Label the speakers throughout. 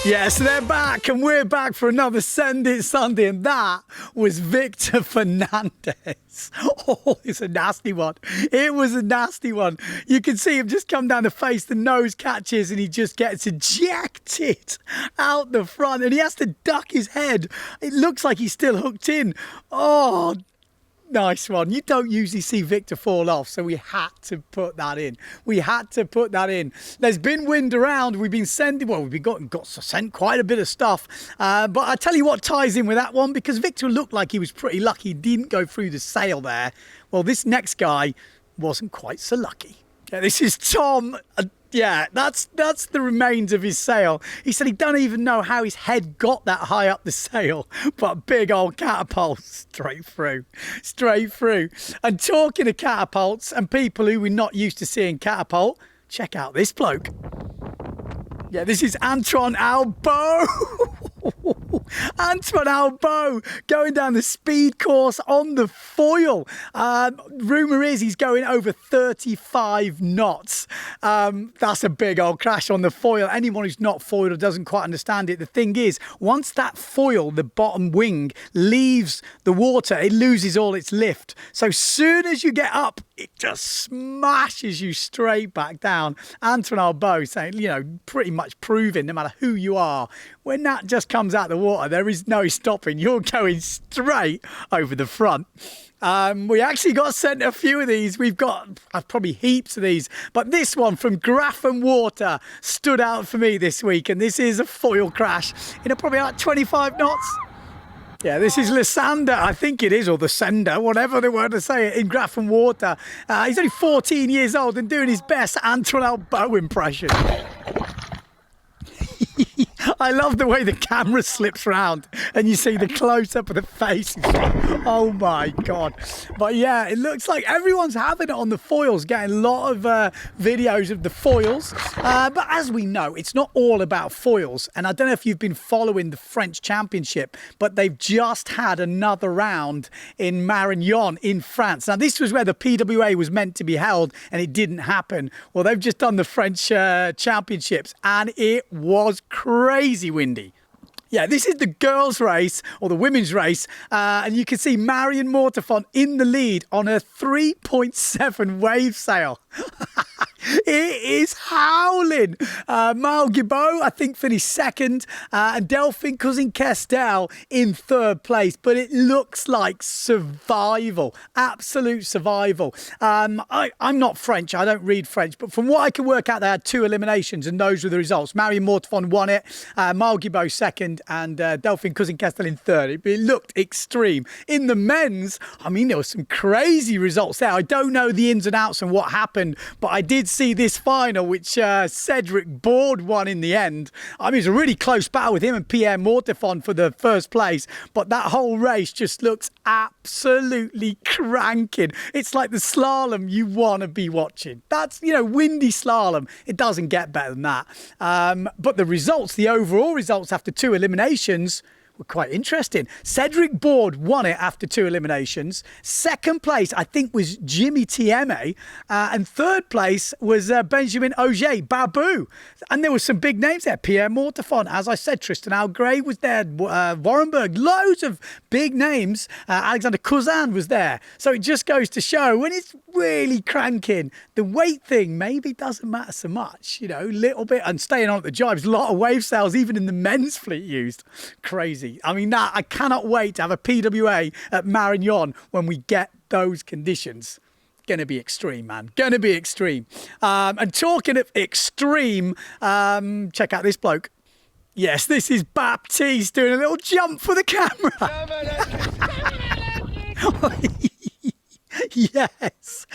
Speaker 1: Yes, they're back, and we're back for another Send It Sunday, and that was Victor Fernandez. Oh, it's a nasty one. It was a nasty one. You can see him just come down the face, the nose catches, and he just gets ejected out the front, and he has to duck his head. It looks like he's still hooked in. Oh, nice one. You don't usually see Victor fall off, so we had to put that in. We had to put that in. There's been wind around. We've been sending, well, we've got sent quite a bit of stuff. But I tell you what ties in with that one, because Victor looked like he was pretty lucky. He didn't go through the sail there. Well, this next guy wasn't quite so lucky. Yeah, this is Tom. Yeah, that's the remains of his sail. He said he don't even know how his head got that high up the sail, but big old catapult straight through. And talking of catapults and people who we're not used to seeing catapult, check out this bloke. Yeah, this is Antoine Albo. Antoine Albo going down the speed course on the foil. Rumour is he's going over 35 knots. That's a big old crash on the foil. Anyone who's not foiled or doesn't quite understand it, the thing is, once that foil, the bottom wing, leaves the water, it loses all its lift. So soon as you get up, it just smashes you straight back down. Antoine Albo saying, you know, pretty much proving no matter who you are, when that just comes out the water, there is no stopping. You're going straight over the front. We actually got sent a few of these. We've got probably heaps of these. But this one from Graph and Water stood out for me this week. And this is a foil crash in probably like 25 knots. Yeah, this is Lysander, I think it is, or the sender, whatever they want to say it, in Graph and Water. He's only 14 years old and doing his best Antoine Albo impression. I love the way the camera slips round and you see the close-up of the face. Oh my God. But yeah, it looks like everyone's having it on the foils, getting a lot of videos of the foils. But as we know, it's not all about foils. And I don't know if you've been following the French Championship, but they've just had another round in Marignan in France. Now, this was where the PWA was meant to be held and it didn't happen. Well, they've just done the French Championships and it was crazy windy. Yeah, this is the girls' race, or the women's race, and you can see Marion Mortefont in the lead on a 3.7 wave sail. It is howling. Mal Guibault, I think, finished second, and Delphine Cousin-Kestel in third place. But it looks like survival, absolute survival. I'm not French, I don't read French, but from what I can work out, they had 2 eliminations, and those were the results. Marion Mortefont won it, Mal Guibault second, and Delphine Cousin-Kestel in third. It looked extreme. In the men's, I mean, there were some crazy results there. I don't know the ins and outs and what happened, but I did see this final, which Cedric Board won in the end. I mean, it was a really close battle with him and Pierre Mortefont for the first place, but that whole race just looks absolutely cranking. It's like the slalom you want to be watching. That's, you know, windy slalom. It doesn't get better than that. But the results, the overall results after 2 eliminations, were quite interesting. Cedric Board won it after 2 eliminations. Second place, I think, was Jimmy Tieme. And third place was Benjamin Auger, Babu. And there were some big names there. Pierre Mortefont, as I said, Tristan Algray was there, Warrenberg, loads of big names. Alexander Cousin was there. So it just goes to show when it's really cranking, the weight thing maybe doesn't matter so much, you know, little bit. And staying on at the jibes, a lot of wave sails, even in the men's fleet used. Crazy. I mean, I cannot wait to have a PWA at Marignan when we get those conditions. Going to be extreme, man. Going to be extreme. And talking of extreme, check out this bloke. Yes, this is Baptiste doing a little jump for the camera. Yes,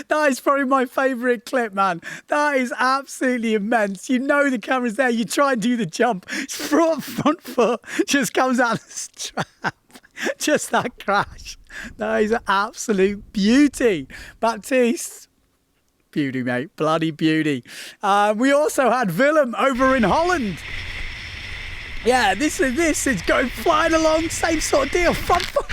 Speaker 1: that is probably my favourite clip, man. That is absolutely immense. You know the camera's there, you try and do the jump, front foot just comes out of the strap. Just that crash. That is an absolute beauty. Baptiste, beauty, mate, bloody beauty. We also had Willem over in Holland. Yeah, this is going flying along, same sort of deal, front foot.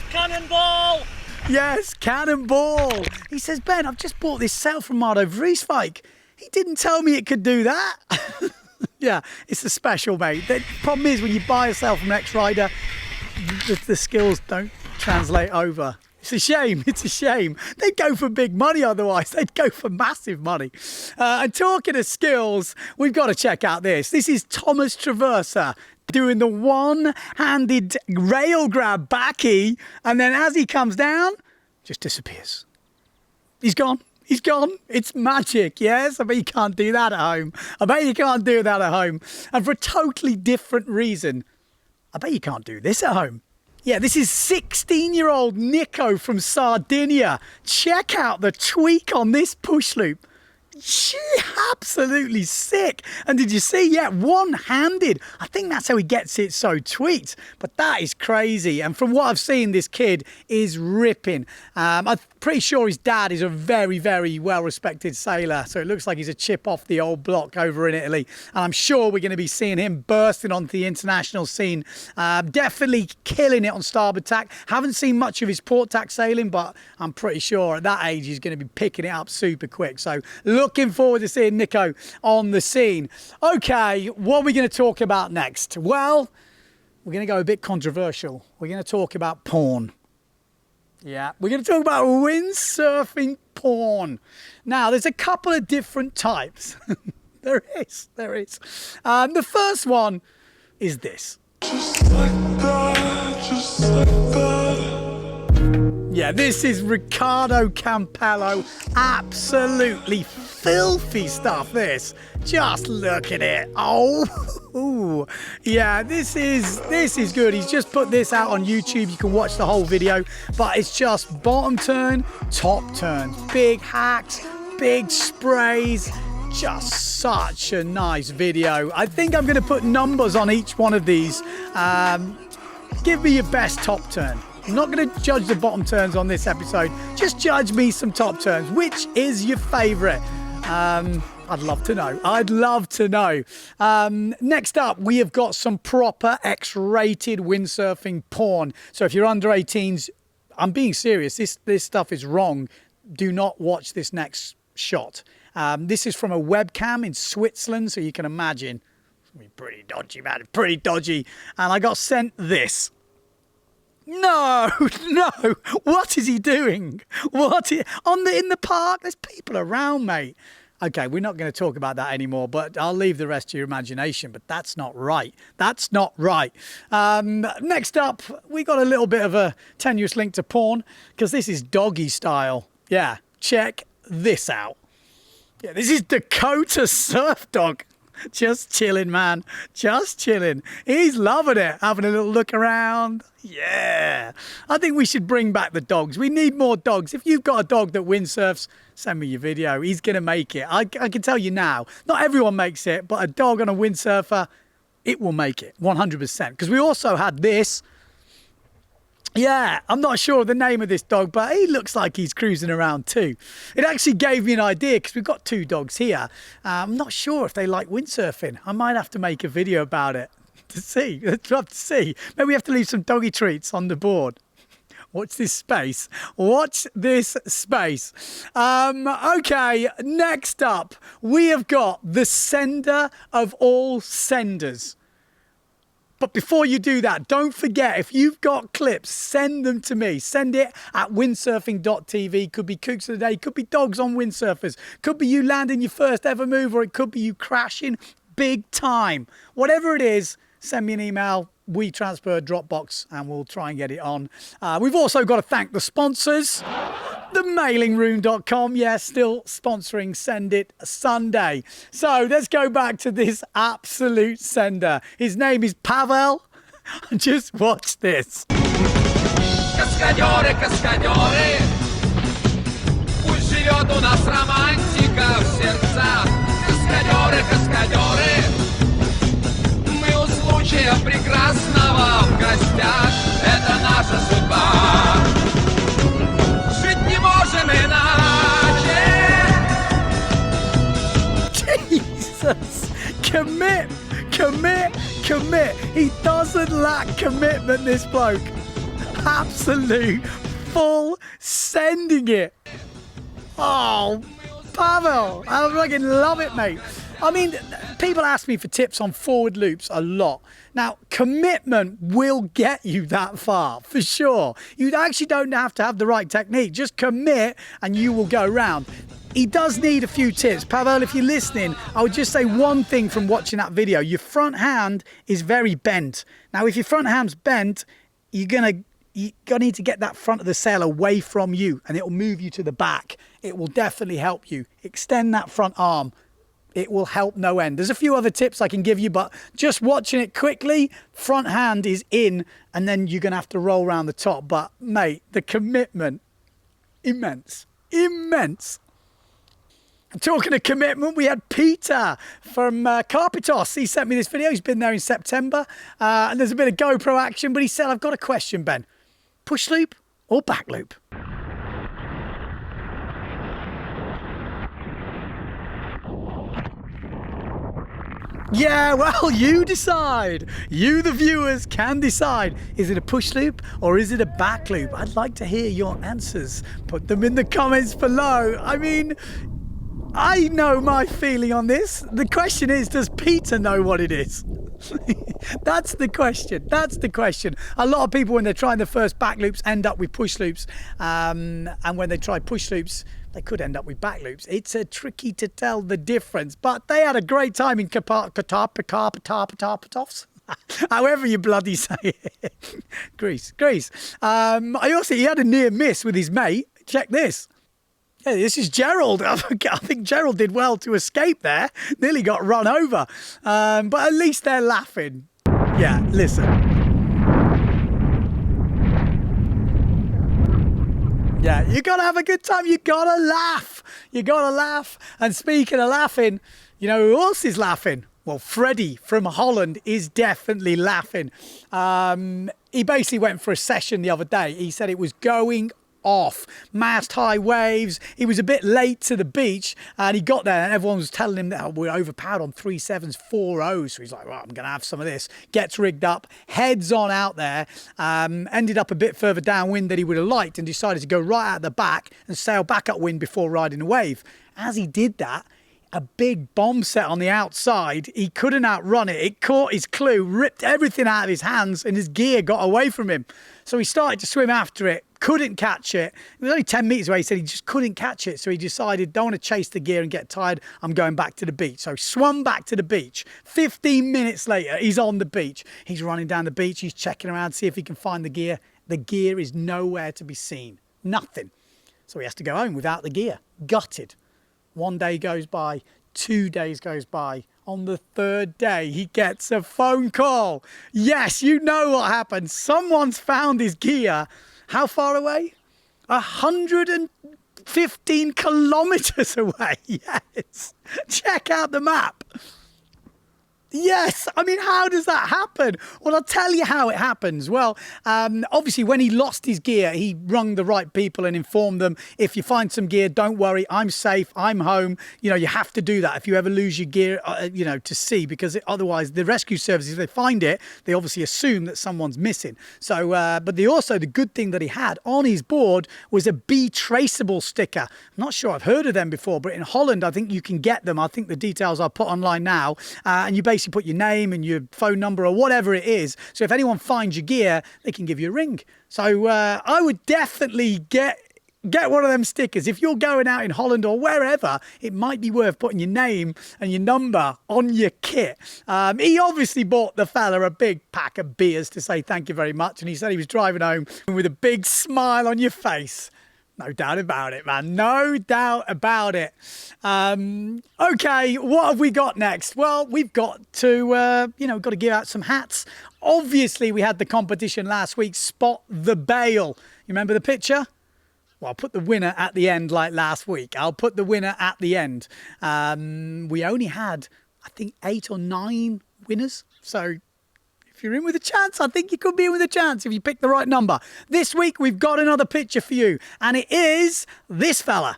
Speaker 2: Cannonball!
Speaker 1: Yes, Cannonball. He says, Ben, I've just bought this sail from Mardo Vrieswijk. He didn't tell me it could do that. Yeah, it's a special, mate. The problem is when you buy yourself an X-Rider, the skills don't translate over. It's a shame. It's a shame. They'd go for big money otherwise. They'd go for massive money. And talking of skills, we've got to check out this. This is Thomas Traversa doing the one-handed rail grab backy, and then as he comes down, just disappears. He's gone. He's gone. It's magic, yes? I bet you can't do that at home. I bet you can't do that at home. And for a totally different reason, I bet you can't do this at home. Yeah, this is 16-year-old Nico from Sardinia. Check out the tweak on this push loop. She absolutely sick. And did you see? Yeah, one-handed. I think that's how he gets it so tweaked. But that is crazy. And from what I've seen, this kid is ripping. I'm pretty sure his dad is a very, very well-respected sailor. So it looks like he's a chip off the old block over in Italy. And I'm sure we're going to be seeing him bursting onto the international scene. Definitely killing it on starboard tack. Haven't seen much of his port tack sailing, but I'm pretty sure at that age he's going to be picking it up super quick. So looking forward to seeing Nico on the scene. Okay, what are we going to talk about next? Well, we're going to go a bit controversial. We're going to talk about porn. Yeah, we're going to talk about windsurfing porn. Now, there's a couple of different types. There is. The first one is this. Just like that, just like that. Yeah, this is Ricardo Campello. Absolutely filthy stuff, this. Just look at it. Oh, ooh. Yeah, this is good. He's just put this out on YouTube. You can watch the whole video, but it's just bottom turn, top turn, big hacks, big sprays. Just such a nice video. I think I'm going to put numbers on each one of these. Give me your best top turn. I'm not going to judge the bottom turns on this episode. Just judge me some top turns. Which is your favourite? I'd love to know. I'd love to know. Next up, we have got some proper X-rated windsurfing porn. So if you're under 18s, I'm being serious. This stuff is wrong. Do not watch this next shot. This is from a webcam in Switzerland, so you can imagine. It's pretty dodgy, man. Pretty dodgy. And I got sent this. No. What is he doing? In the park? There's people around, mate. Okay, we're not going to talk about that anymore, but I'll leave the rest to your imagination. But that's not right. That's not right. Next up, we got a little bit of a tenuous link to porn because this is doggy style. Yeah, check this out. Yeah, this is Dakota Surf Dog. Just chilling, man. Just chilling. He's loving it. Having a little look around. Yeah. I think we should bring back the dogs. We need more dogs. If you've got a dog that windsurfs, send me your video. He's going to make it. I can tell you now. Not everyone makes it, but a dog on a windsurfer, it will make it. 100%. Because we also had this. Yeah, I'm not sure of the name of this dog, but he looks like he's cruising around too. It actually gave me an idea because we've got two dogs here. I'm not sure if they like windsurfing. I might have to make a video about it to see. Let's have to see. Maybe we have to leave some doggy treats on the board. Watch this space. Watch this space. Okay, next up, we have got the sender of all senders. But before you do that, don't forget, if you've got clips, send them to me. Send it at Windsurfing.TV. Could be kooks of the day, could be dogs on windsurfers, could be you landing your first ever move, or it could be you crashing big time. Whatever it is, send me an email, WeTransfer Dropbox, and we'll try and get it on. We've also got to thank the sponsors. TheMailingRoom.com, yes, still sponsoring Send It Sunday. So let's go back to this absolute sender. His name is Pavel. Just watch this.
Speaker 2: Каскадеры, каскадеры, пусть живет у нас романтика в сердцах. Каскадеры, каскадеры, мы у случая прекрасного в гостях. Это наша судьба.
Speaker 1: Jesus, commit. He doesn't lack commitment, this bloke. Absolute full sending it. Oh, Pavel. I fucking love it, mate. I mean, people ask me for tips on forward loops a lot. Now, commitment will get you that far, for sure. You actually don't have to have the right technique. Just commit and you will go round. He does need a few tips. Pavel, if you're listening, I would just say one thing from watching that video. Your front hand is very bent. Now, if your front hand's bent, you're gonna need to get that front of the sail away from you and it will move you to the back. It will definitely help you. Extend that front arm. It will help no end. There's a few other tips I can give you, but just watching it quickly, front hand is in and then you're going to have to roll around the top. But mate, the commitment, immense, immense. Talking of commitment, we had Peter from Carpitos. He sent me this video. He's been there in September and there's a bit of GoPro action, but he said, I've got a question, Ben. Push loop or back loop? Yeah, well, you decide. You, the viewers, can decide. Is it a push loop or is it a back loop? I'd like to hear your answers. Put them in the comments below. I mean, I know my feeling on this. The question is, does Peter know what it is? That's the question. That's the question. A lot of people, when they're trying the first back loops, end up with push loops. And when they try push loops, they could end up with back loops. It's tricky to tell the difference. But they had a great time in Carpitos. However you bloody say it. Greece. He had a near miss with his mate. Check this. Yeah, this is Gerald. I think Gerald did well to escape there. Nearly got run over. But at least they're laughing. Yeah, listen. Yeah, you got to have a good time. You got to laugh. You got to laugh. And speaking of laughing, you know who else is laughing? Well, Freddie from Holland is definitely laughing. He basically went for a session the other day. He said it was going off, mast high waves. He was a bit late to the beach and he got there and everyone was telling him that we're overpowered on 3.7s, 4.0s. So he's like, well, I'm going to have some of this. Gets rigged up, heads on out there, ended up a bit further downwind than he would have liked and decided to go right out the back and sail back upwind before riding a wave. As he did that, a big bomb set on the outside. He couldn't outrun it. It caught his clue, ripped everything out of his hands and his gear got away from him. So he started to swim after it, couldn't catch it. It was only 10 metres away. He said he just couldn't catch it. So he decided, don't want to chase the gear and get tired. I'm going back to the beach. So he swam back to the beach. 15 minutes later, he's on the beach. He's running down the beach. He's checking around to see if he can find the gear. The gear is nowhere to be seen. Nothing. So he has to go home without the gear. Gutted. 1 day goes by, 2 days goes by. On the third day, he gets a phone call. Yes, you know what happened. Someone's found his gear. How far away? 115 kilometers away. Yes. Check out the map. Yes, I mean, how does that happen? Well, I'll tell you how it happens. Well, obviously, when he lost his gear, he rung the right people and informed them, if you find some gear, don't worry, I'm safe, I'm home. You know, you have to do that if you ever lose your gear, you know, to sea, because otherwise the rescue services, if they find it, they obviously assume that someone's missing. So, but the good thing that he had on his board was a Be Traceable sticker. I'm not sure I've heard of them before, but in Holland, I think you can get them. I think the details are put online now, and you basically put your name and your phone number or whatever it is. So if anyone finds your gear, they can give you a ring. So I would definitely get one of them stickers. If you're going out in Holland or wherever, it might be worth putting your name and your number on your kit. He obviously bought the fella a big pack of beers to say thank you very much. And he said he was driving home with a big smile on your face. No doubt about it, man. No doubt about it. Okay, what have we got next? Well, we've got to, got to give out some hats. Obviously, we had the competition last week, Spot the Bail. You remember the picture? Well, I'll put the winner at the end like last week. I'll put the winner at the end. We only had, I think, 8 or 9 winners. So if you're in with a chance, I think you could be in with a chance if you pick the right number. This week, we've got another picture for you, and it is this fella.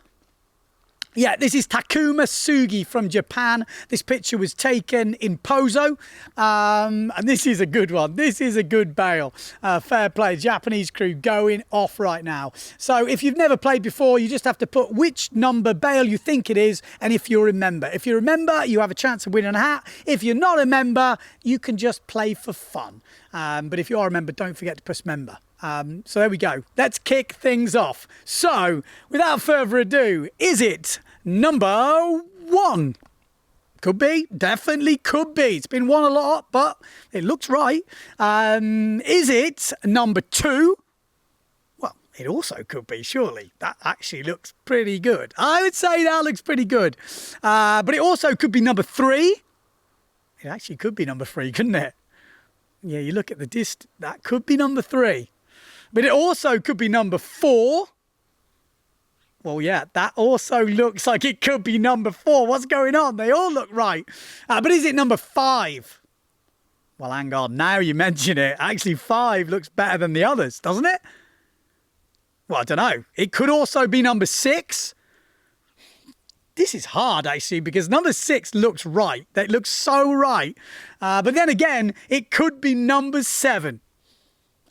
Speaker 1: Yeah, this is Takuma Sugi from Japan. This picture was taken in Pozo. And this is a good one. This is a good bail. Fair play. Japanese crew going off right now. So if you've never played before, you just have to put which number bail you think it is. And if you remember. If you remember, you have a chance of winning a hat. If you're not a member, you can just play for fun. But if you are a member, don't forget to press member. So there we go. Let's kick things off. So, without further ado, is it number 1? Could be. Definitely could be. It's been won a lot, but it looks right. Is it number 2? Well, it also could be, surely. That actually looks pretty good. I would say that looks pretty good. But it also could be number 3. It actually could be number 3, couldn't it? Yeah, you look at the distance. That could be number 3. But it also could be number 4. Well, yeah, that also looks like it could be number 4. What's going on? They all look right. But is it number 5? Well, hang on. Now you mention it. Actually, 5 looks better than the others, doesn't it? Well, I don't know. It could also be number 6. This is hard, actually, because number 6 looks right. That looks so right. But then again, it could be number 7.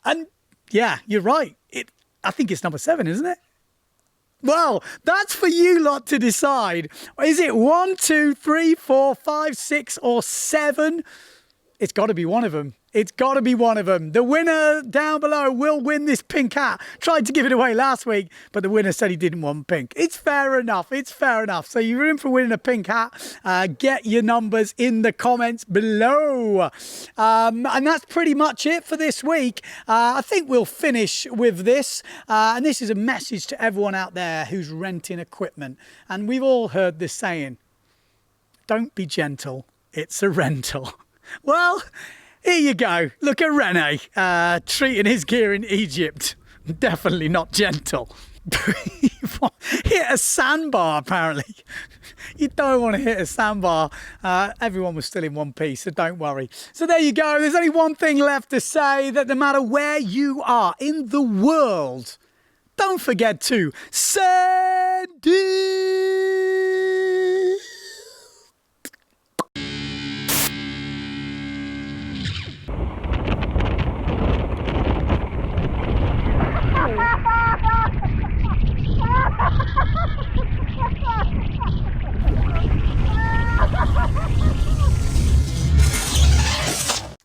Speaker 1: And yeah, you're right. I think it's number 7, isn't it? Well, that's for you lot to decide. Is it 1, 2, 3, 4, 5, 6, or 7? It's got to be one of them. It's got to be one of them. The winner down below will win this pink hat. Tried to give it away last week, but the winner said he didn't want pink. It's fair enough. It's fair enough. So you're in for winning a pink hat. Get your numbers in the comments below. And that's pretty much it for this week. I think we'll finish with this. And this is a message to everyone out there who's renting equipment. And we've all heard this saying, don't be gentle. It's a rental. Well, here you go. Look at Rene treating his gear in Egypt. Definitely not gentle. Hit a sandbar, apparently. You don't want to hit a sandbar. Everyone was still in one piece, so don't worry. So there you go. There's only one thing left to say, that no matter where you are in the world, don't forget to send it.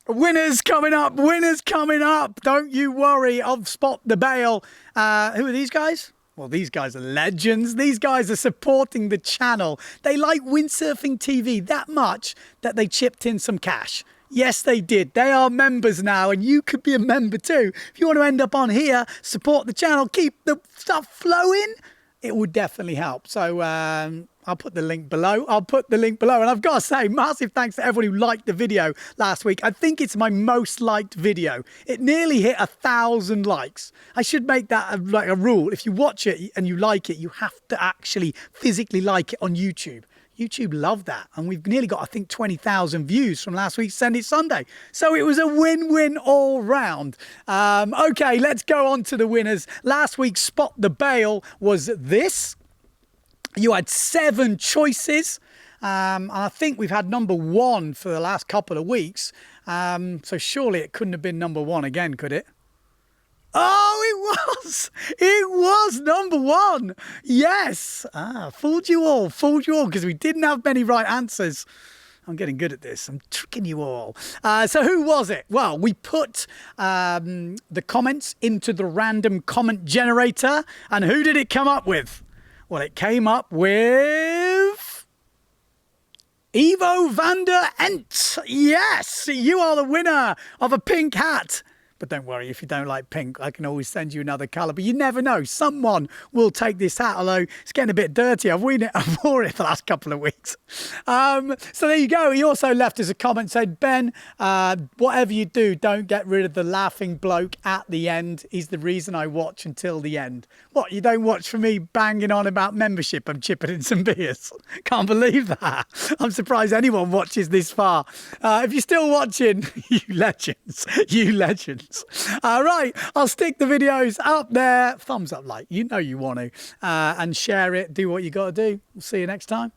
Speaker 1: Winners coming up, winners coming up. Don't you worry, I'll spot the bail. Who are these guys? Well, these guys are legends. These guys are supporting the channel. They like Windsurfing TV that much that they chipped in some cash. Yes, they did. They are members now, and you could be a member too. If you want to end up on here, support the channel, keep the stuff flowing, it would definitely help. So I'll put the link below. And I've got to say, massive thanks to everyone who liked the video last week. I think it's my most liked video. It nearly hit 1,000 likes. I should make that like a rule. If you watch it and you like it, you have to actually physically like it on YouTube. YouTube loved that. And we've nearly got, I think, 20,000 views from last week's Send It Sunday. So it was a win-win all round. Okay, let's go on to the winners. Last week's Spot the Bail was this. You had 7 choices. And I think we've had number 1 for the last couple of weeks. So surely it couldn't have been number 1 again, could it? Oh, it was! It was number 1! Yes! Fooled you all, because we didn't have many right answers. I'm getting good at this. I'm tricking you all. So who was it? Well, we put the comments into the random comment generator. And who did it come up with? Well, it came up with Ivo van der Ent. Yes, you are the winner of a pink hat. But don't worry, if you don't like pink, I can always send you another colour. But you never know. Someone will take this hat, although it's getting a bit dirty. I've worn it the last couple of weeks. So there you go. He also left us a comment, said, Ben, whatever you do, don't get rid of the laughing bloke at the end. He's the reason I watch until the end. What, you don't watch for me banging on about membership? I'm chipping in some beers. Can't believe that. I'm surprised anyone watches this far. If you're still watching, you legends. You legends. videos. Right, I'll stick the videos up there. Thumbs up, like, you know you want to. And share it. Do what you got to do. We'll see you next time.